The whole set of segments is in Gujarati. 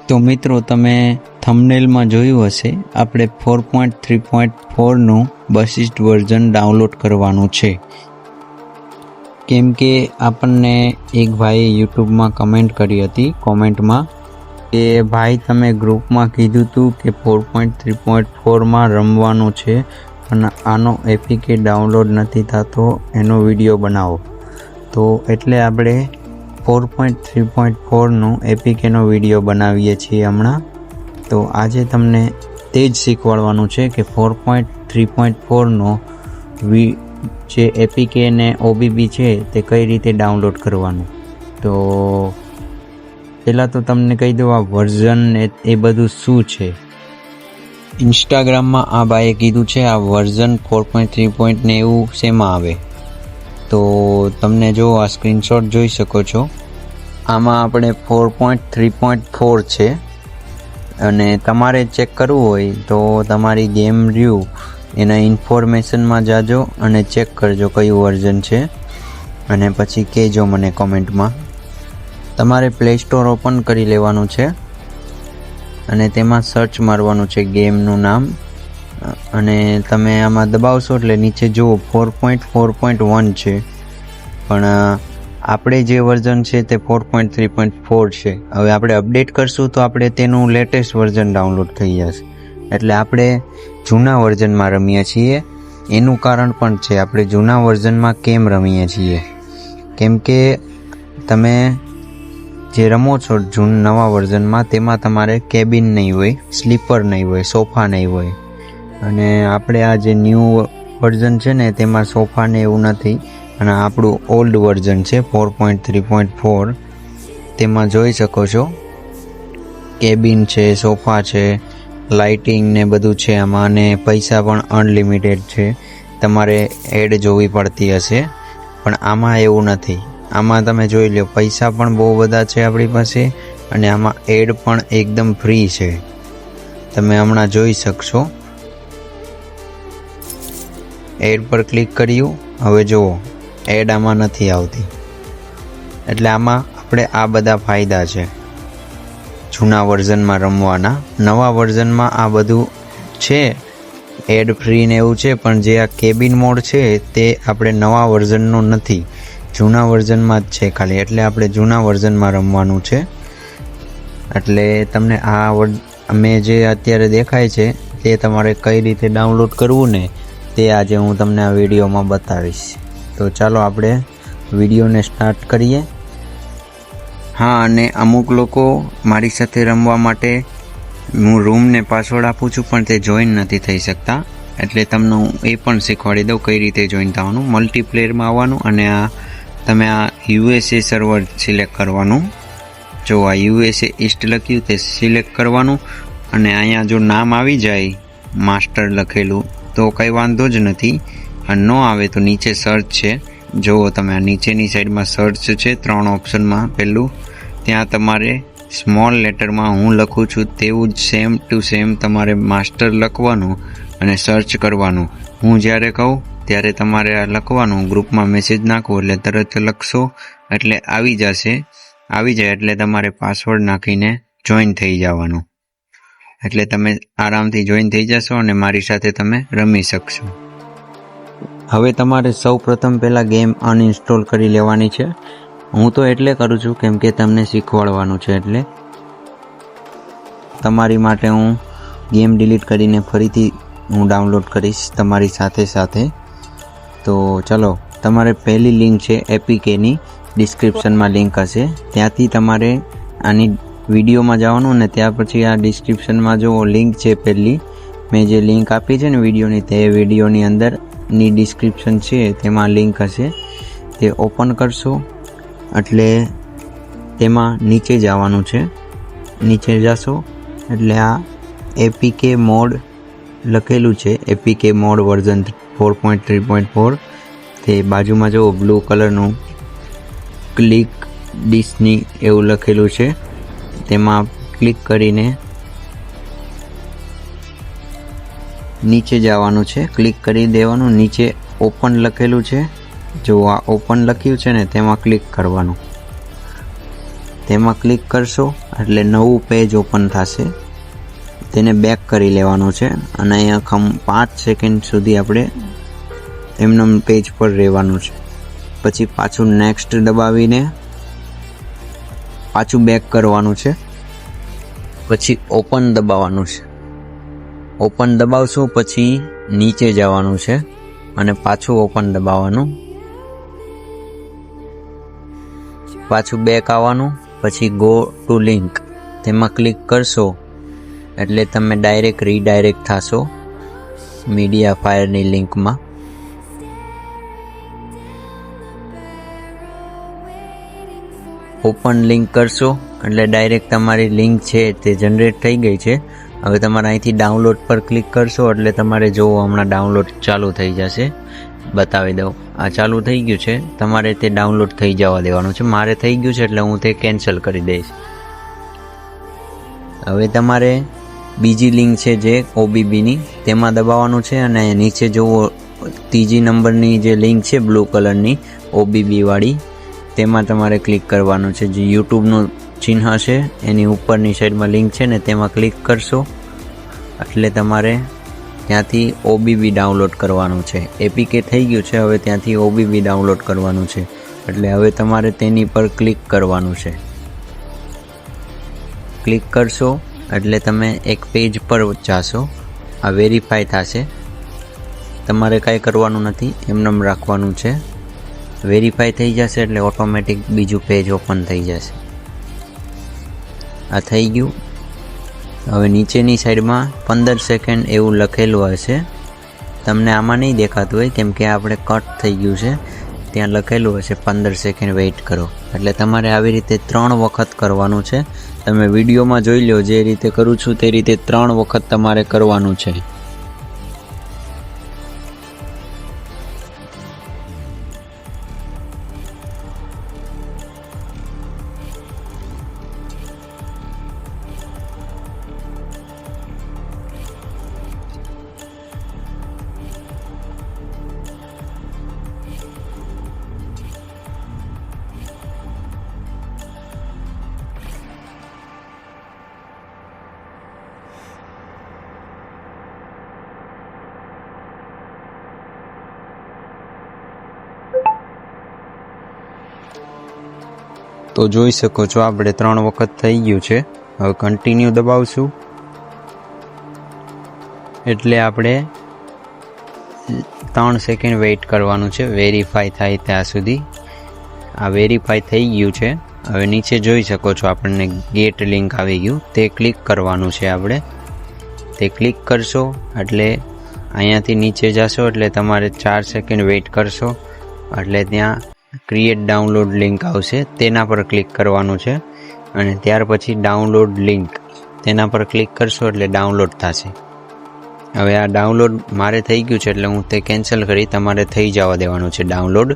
તો મિત્રો તમે થંબનેલમાં જોયું હશે આપણે 4.3.4નું બસિસ્ટ વર્ઝન ડાઉનલોડ કરવાનું છે, કેમ કે આપણને એક ભાઈએ યુટ્યુબમાં કમેન્ટ કરી હતી કોમેન્ટમાં કે ભાઈ તમે ગ્રુપમાં કીધું હતું કે 4.3.4માં રમવાનું છે અને આનો એપીકે ડાઉનલોડ નથી થતો, એનો વિડીયો બનાવો. તો એટલે આપણે 4.3.4નું એપીકેનો વિડીયો બનાવીએ છીએ હમણાં. તો આજે તમને તે જ શીખવાડવાનું છે કે 4.3.4નો જે એપીકે ને ઓબીબી છે તે કઈ રીતે ડાઉનલોડ કરવાનું. તો પહેલાં તો તમને કહી દઉં આ વર્ઝન એ બધું શું છે. ઇન્સ્ટાગ્રામમાં આ ભાઈએ કીધું છે આ વર્ઝન 4.3. ને એવું શેમાં આવે. તો તમને જો આ સ્ક્રીનશોટ જોઈ શકો છો, આમાં આપણે 4.3.4 છે અને તમારે ચેક કરવું હોય તો તમારી ગેમ રહ્યું એના ઇન્ફોર્મેશનમાં જાજો અને ચેક કરજો કયું વર્ઝન છે અને પછી કહેજો મને કોમેન્ટમાં. તમારે પ્લે સ્ટોર ઓપન કરી લેવાનું છે અને તેમાં સર્ચ મારવાનું છે ગેમનું નામ અને તમે આમાં દબાવશો એટલે નીચે જુઓ 4.4.1 છે, પણ આપણે જે વર્ઝન છે તે 4.3.4 છે. હવે આપણે અપડેટ કરશું તો આપણે તેનું લેટેસ્ટ વર્ઝન ડાઉનલોડ થઈ જશે. એટલે આપણે જૂના વર્ઝનમાં રમીએ છીએ. એનું કારણ પણ છે આપણે જૂના વર્ઝનમાં કેમ રમીએ છીએ, કેમ કે તમે જે રમો છો નવા વર્ઝનમાં તેમાં તમારે કેબિન નહીં હોય, સ્લીપર નહીં હોય, સોફા નહીં હોય. અને આપણે આ જે ન્યૂ વર્ઝન છે ને તેમાં સોફા ને એવું નથી અને આપણું ઓલ્ડ વર્ઝન છે 4.3.4. તેમાં જોઈ શકો છો કેબિન છે, સોફા છે, લાઇટિંગ ને બધું છે આમાં, અને પૈસા પણ અનલિમિટેડ છે. તમારે એડ જોવી પડતી હશે પણ આમાં એવું નથી. આમાં તમે જોઈ લો પૈસા પણ બહુ બધા છે આપણી પાસે અને આમાં એડ પણ એકદમ ફ્રી છે. તમે હમણાં જોઈ શકશો. એડ પર ક્લિક કર્યું, હવે જુઓ એડ આમાં નથી આવતી. એટલે આમાં આપણે આ બધા ફાયદા છે જૂના વર્ઝનમાં રમવાના. નવા વર્ઝનમાં આ બધું છે, એડ ફ્રી ને એવું છે, પણ જે આ કેબિન મોડ છે તે આપણે નવા વર્ઝનનો નથી, જૂના વર્ઝનમાં જ છે ખાલી. એટલે આપણે જૂના વર્ઝનમાં રમવાનું છે. એટલે તમને આ મેં જે અત્યારે દેખાય છે તે તમારે કઈ રીતે ડાઉનલોડ કરવું ને તે આજે હું તમને આ વિડીયોમાં બતાવીશ. તો ચાલો આપણે વિડીયોને સ્ટાર્ટ કરીએ. હા, અને અમુક લોકો મારી સાથે રમવા માટે હું રૂમને પાસવર્ડ આપું છું પણ તે જોઈન નથી થઈ શકતા. એટલે તમને હું એ પણ શીખવાડી દઉં કઈ રીતે જોઈન થવાનું. મલ્ટીપ્લેયરમાં આવવાનું અને તમે આ USA સર્વર સિલેક્ટ કરવાનું. જો આ USA ઈસ્ટ લખ્યું તે સિલેક્ટ કરવાનું અને અહીંયા જો નામ આવી જાય માસ્ટર લખેલું તો કંઈ વાંધો જ નથી. અને ન આવે તો નીચે સર્ચ છે, જુઓ તમે આ નીચેની સાઈડમાં સર્ચ છે 3 ઓપ્શનમાં. પહેલું ત્યાં તમારે સ્મોલ લેટરમાં હું લખું છું તેવું જ સેમ ટુ સેમ તમારે માસ્ટર લખવાનું અને સર્ચ કરવાનું. હું જ્યારે કહું ત્યારે તમારે આ લખવાનું, ગ્રુપમાં મેસેજ નાખવો એટલે તરત લખશો એટલે આવી જશે. આવી જાય એટલે તમારે પાસવર્ડ નાખીને જોઈન થઈ જવાનું. એટલે તમે આરામથી જોઈન થઈ જશો અને મારી સાથે તમે રમી શકશો. હવે તમારે સૌ પ્રથમ પહેલાં ગેમ અનઇન્સ્ટોલ કરી લેવાની છે. હું તો એટલે કરું છું કેમ કે તમને શીખવાડવાનું છે. એટલે તમારી માટે હું ગેમ ડિલીટ કરીને ફરીથી હું ડાઉનલોડ કરીશ તમારી સાથે. તો ચલો, તમારે પહેલી લિંક છે એપીકેની, ડિસ્ક્રિપ્શનમાં લિંક હશે, ત્યાંથી તમારે આની વિડીયોમાં જવાનું અને ત્યાર પછી આ ડિસ્ક્રિપ્શનમાં જો લિંક છે પહેલી મેં જે લિંક આપી છે ને વિડીયોની, તે વિડીયોની અંદરની ડિસ્ક્રિપ્શન છે તેમાં લિંક હશે. તે ઓપન કરશો એટલે તેમાં નીચે જવાનું છે. નીચે જશો એટલે આ એપીકે મોડ લખેલું છે, એપીકે મોડ વર્ઝન 4.3.4. તે બાજુમાં જો બ્લુ કલરનું ક્લિક ડિસ્ની એવું લખેલું છે, તેમાં ક્લિક કરીને નીચે જવાનું છે. ક્લિક કરી દેવાનું. નીચે ઓપન લખેલું છે, જો આ ઓપન લખ્યું છે ને તેમાં ક્લિક કરવાનું. તેમાં ક્લિક કરશો એટલે નવું પેજ ઓપન થશે. તેને બેક કરી લેવાનું છે અને અહીંયા 5 સેકન્ડ સુધી આપણે એમનેમ પેજ પર રહેવાનું છે. પછી પાછું નેક્સ્ટ દબાવીને પાછું બેક કરવાનું છે. પછી ઓપન દબાવવાનું છે. ઓપન દબાવશો પછી નીચે જવાનું છે અને પાછું ઓપન દબાવવાનું. પાછું બેક આવવાનું. પછી ગો ટુ લિંક તેમાં ક્લિક કરશો એટલે તમે ડાયરેક્ટ રીડાયરેક્ટ થશો મીડિયા ફાયરની લિંકમાં. ઓપન લિંક કરશો એટલે ડાયરેક્ટ તમારી લિંક છે તે જનરેટ થઈ ગઈ છે. હવે તમારે અહીંથી ડાઉનલોડ પર ક્લિક કરશો એટલે તમારે જો હમણાં ડાઉનલોડ ચાલુ થઈ જશે. બતાવી દઉં, આ ચાલુ થઈ ગયું છે. તમારે તે ડાઉનલોડ થઈ જવા દેવાનું છે. મારે થઈ ગયું છે એટલે હું તે કેન્સલ કરી દઈશ. હવે તમારે બીજી લિંક છે જે OBBની તેમાં દબાવવાનું છે અને નીચે જુઓ ત્રીજી નંબરની જે લિંક છે બ્લુ કલરની OBB વાળી તેમાં તમારે ક્લિક કરવાનું છે. જે યુટ્યુબનું ચિહ્ન છે એની ઉપરની સાઈડમાં લિંક છે ને તેમાં ક્લિક કરશો એટલે તમારે ત્યાંથી OBB ડાઉનલોડ કરવાનું છે. APK થઈ ગયું છે, હવે ત્યાંથી OBB ડાઉનલોડ કરવાનું છે. એટલે હવે તમારે તેની પર ક્લિક કરવાનું છે. ક્લિક કરશો એટલે તમે એક પેજ પર જાશો. આ વેરીફાઈ થશે. તમારે કાંઈ કરવાનું નથી, એમનેમ રાખવાનું છે. વેરીફાઈ થઈ જશે એટલે ઓટોમેટિક બીજું પેજ ઓપન થઈ જશે. આ થઈ ગયું. હવે નીચેની સાઈડમાં 15 સેકન્ડ એવું લખેલું હશે. તમને આમાં નહીં દેખાતું હોય કેમ કે આપણે કટ થઈ ગયું છે. ત્યાં લખેલું હશે 15 સેકન્ડ વેઇટ કરો. એટલે તમારે આવી રીતે 3 વખત કરવાનું છે. તમે વિડીયોમાં જોઈ લો, જે રીતે કરું છું તે રીતે 3 વખત તમારે કરવાનું છે. તો જોઈ શકો છો આપણે 3 વખત થઈ ગયું છે. હવે કન્ટિન્યુ દબાવશું એટલે આપણે 3 સેકન્ડ વેઇટ કરવાનું છે વેરીફાઈ થાય ત્યાં સુધી. આ વેરીફાઈ થઈ ગયું છે. હવે નીચે જોઈ શકો છો આપણને ગેટ લિંક આવી ગયું, તે ક્લિક કરવાનું છે આપણે. તે ક્લિક કરશો એટલે અહીંયાથી નીચે જશો એટલે તમારે 4 સેકન્ડ વેઇટ કરશો એટલે ત્યાં ક્રિએટ ડાઉનલોડ લિંક આવશે. તેના પર ક્લિક કરવાનું છે અને ત્યાર પછી ડાઉનલોડ લિંક તેના પર ક્લિક કરશો એટલે ડાઉનલોડ થશે. હવે આ ડાઉનલોડ મારે થઈ ગયું છે એટલે હું તે કેન્સલ કરી. તમારે થઈ જવા દેવાનું છે ડાઉનલોડ.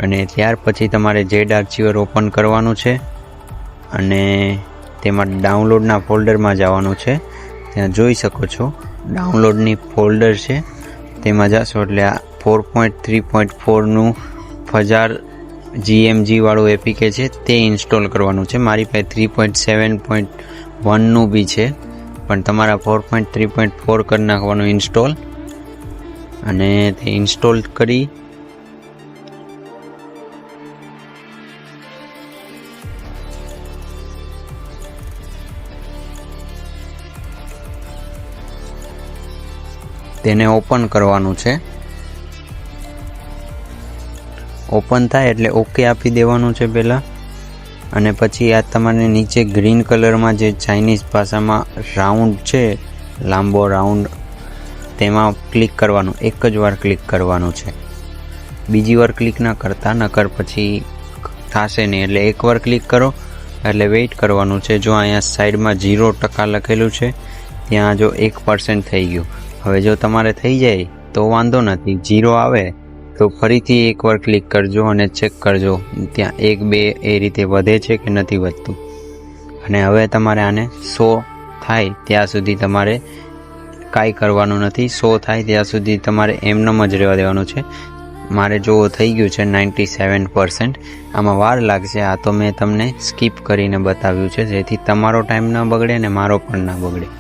અને ત્યાર પછી તમારે ZArchiver ઓપન કરવાનું છે અને તેમાં ડાઉનલોડના ફોલ્ડરમાં જવાનું છે. ત્યાં જોઈ શકો છો ડાઉનલોડની ફોલ્ડર છે, તેમાં જશો એટલે આ 4.3.4નું ફજાર GMG વાળું APK છે તે ઇન્સ્ટોલ કરવાનું છે. મારી પાસે 3.7.1નું બી છે, પણ તમારા 4.3.4 કરી નાખવાનું ઇન્સ્ટોલ. અને તે ઇન્સ્ટોલ કરી તેને ઓપન કરવાનું છે. ઓપન થાય એટલે ઓકે આપી દેવાનું છે પહેલાં. અને પછી આ તમારે નીચે ગ્રીન કલરમાં જે ચાઇનીઝ ભાષામાં રાઉન્ડ છે, લાંબો રાઉન્ડ, તેમાં ક્લિક કરવાનું. એક જ વાર ક્લિક કરવાનું છે, બીજી વાર ક્લિક ના કરતા, નકર પછી થશે નહીં. એટલે એકવાર ક્લિક કરો એટલે વેઇટ કરવાનું છે. જો અહીંયા સાઈડમાં 0% લખેલું છે, ત્યાં જો 1% થઈ ગયું. હવે જો તમારે થઈ જાય તો વાંધો નથી, 0 આવે તો ફરીથી એકવાર ક્લિક કરજો અને ચેક કરજો ત્યાં 1 2 એ રીતે વધે છે કે નથી વધતું. અને હવે તમારે આને 100 થાય ત્યાં સુધી તમારે કાંઈ કરવાનું નથી. 100 થાય ત્યાં સુધી તમારે એમનેમ જ રહેવા દેવાનું છે. મારે જો થઈ ગયું છે 97%. આમાં વાર લાગશે, આ તો મેં તમને સ્કીપ કરીને બતાવ્યું છે જેથી તમારો ટાઈમ ન બગડે ને મારો પણ ના બગડે.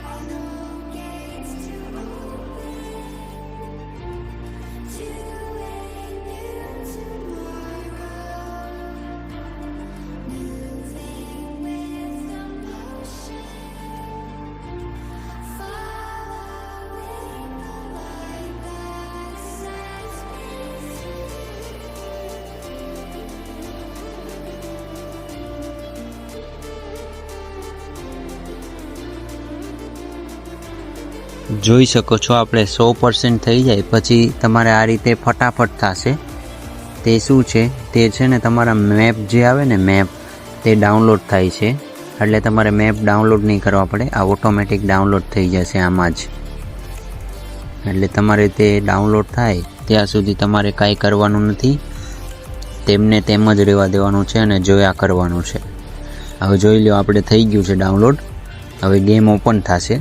જોઈ શકો છો આપણે 100% થઈ જાય પછી તમારે આ રીતે ફટાફટ થશે. તે શું છે, તે છે ને તમારા મેપ જે આવે ને મેપ તે ડાઉનલોડ થાય છે. એટલે તમારે મેપ ડાઉનલોડ નહીં કરવા પડે, આ ઓટોમેટિક ડાઉનલોડ થઈ જશે આમાં જ. એટલે તમારે તે ડાઉનલોડ થાય ત્યાં સુધી તમારે કાંઈ કરવાનું નથી, તેમને તેમ જ રહેવા દેવાનું છે અને જોયા કરવાનું છે. હવે જોઈ લો આપણે થઈ ગયું છે ડાઉનલોડ. હવે ગેમ ઓપન થશે.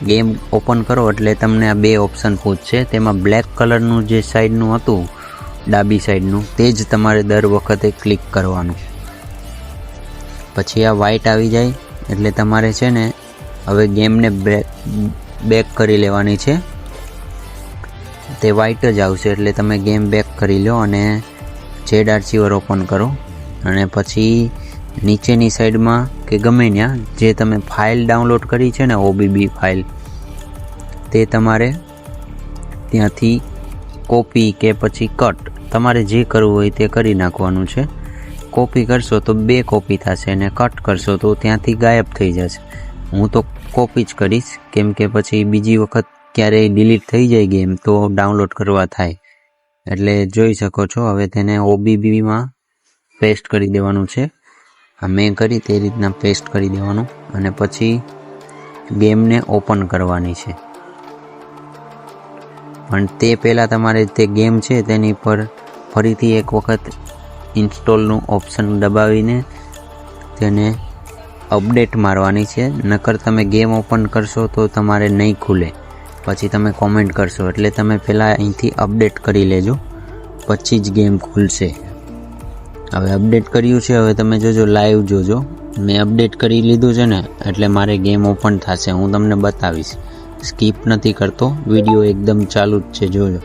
ગેમ ઓપન કરો એટલે તમને આ બે ઓપ્શન પૂછશે. તેમાં બ્લેક કલરનું જે સાઈડનું હતું ડાબી સાઈડનું તે જ તમારે દર વખતે ક્લિક કરવાનું. પછી આ વ્હાઇટ આવી જાય એટલે તમારે છે ને હવે ગેમને બેક કરી લેવાની છે. તે વ્હાઇટ જ આવશે એટલે તમે ગેમ બેક કરી લો અને જેડ આર્ચીવર ઓપન કરો અને પછી નીચેની સાઈડમાં કે ગમે ત્યાં જે તમે ફાઇલ ડાઉનલોડ કરી છે ને OBB ફાઇલ તે તમારે ત્યાંથી કોપી કે પછી કટ તમારે જે કરવું હોય તે કરી નાખવાનું છે. કોપી કરશો તો 2 કોપી થશે અને કટ કરશો તો ત્યાંથી ગાયબ થઈ જશે. હું તો કોપી જ કરીશ કેમ કે પછી બીજી વખત ક્યારેય ડિલીટ થઈ જાય ગેમ તો ડાઉનલોડ કરવા થાય. એટલે જોઈ શકો છો હવે તેને OBBમાં પેસ્ટ કરી દેવાનું છે. મેં કરી તે રીતના પેસ્ટ કરી દેવાનું અને પછી ગેમને ઓપન કરવાની છે. પણ તે પહેલાં તમારે તે ગેમ છે તેની પર ફરીથી એક વખત ઇન્સ્ટોલનું ઓપ્શન દબાવીને તેને અપડેટ મારવાની છે. નકર તમે ગેમ ઓપન કરશો તો તમારે નહીં ખુલે, પછી તમે કોમેન્ટ કરશો. એટલે તમે પહેલાં અહીંથી અપડેટ કરી લેજો પછી જ ગેમ ખુલશે. હવે અપડેટ કર્યું છે, હવે તમે જોજો લાઈવ જોજો. મેં અપડેટ કરી લીધું છે ને એટલે મારે ગેમ ઓપન થશે. હું તમને બતાવીશ, સ્કીપ નથી કરતો, વિડીયો એકદમ ચાલુ જ છે, જોજો.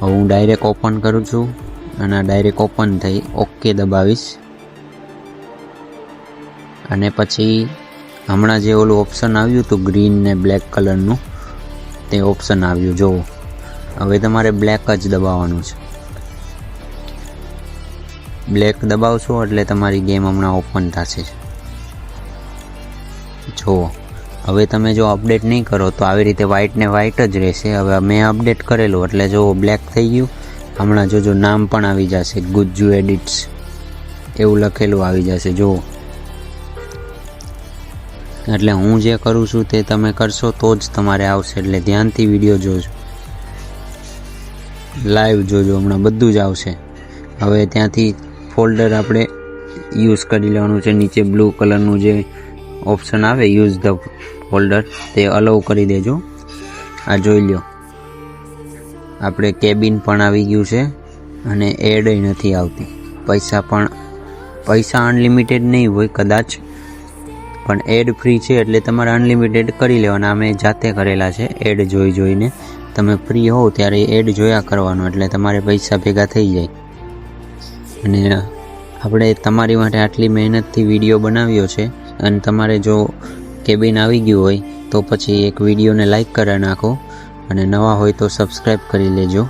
હવે હું ડાયરેક્ટ ઓપન કરું છું અને ડાયરેક્ટ ઓપન થઈ ઓકે દબાવીશ. અને પછી હમણાં જે ઓલું ઓપ્શન આવ્યું હતું ગ્રીન ને બ્લેક કલરનું તે ઓપ્શન આવ્યું જુઓ. હવે તમારે બ્લેક જ દબાવવાનું છે. બ્લેક દબાવશો એટલે તમારી ગેમ હમણાં ઓપન થશે. જુઓ હવે તમે જો અપડેટ નહીં કરો તો આવી રીતે વ્હાઇટ ને વ્હાઇટ જ રહેશે. હવે મેં અપડેટ કરેલું એટલે જો બ્લેક થઈ ગયું. હમણાં જોજો નામ પણ આવી જશે, ગુજ્જુ એડિટ્સ એવું લખેલું આવી જશે જુઓ. એટલે હું જે કરું છું તે તમે કરશો તો જ તમારે આવશે. એટલે ધ્યાનથી વિડીયો જોજો, લાઈવ જોજો, હમણાં બધું જ આવશે. હવે ત્યાંથી ફોલ્ડર આપણે યુઝ કરી લેવાનું છે. નીચે બ્લુ કલરનું જે ઓપ્શન આવે યુઝ ધ ફોલ્ડર તે અલાઉ કરી દેજો. આ જોઈ લો આપણે કેબિન પણ આવી ગયું છે અને એડ નથી આવતી. પૈસા અનલિમિટેડ નહીં હોય કદાચ, પણ એડ ફ્રી છે એટલે તમારે અનલિમિટેડ કરી લેવાના. અમે જાતે કરેલા છે એડ જોઈને. તમે ફ્રી હોવ ત્યારે એડ જોયા કરવાનું એટલે તમારે પૈસા ભેગા થઈ જાય. અને આપણે તમારી માટે આટલી મહેનતથી વિડીયો બનાવ્યો છે અને તમારે જો કેબિન આવી ગયું હોય તો પછી એક વિડીયોને લાઈક કરી નાખો અને નવા હોય તો સબસ્ક્રાઈબ કરી લેજો.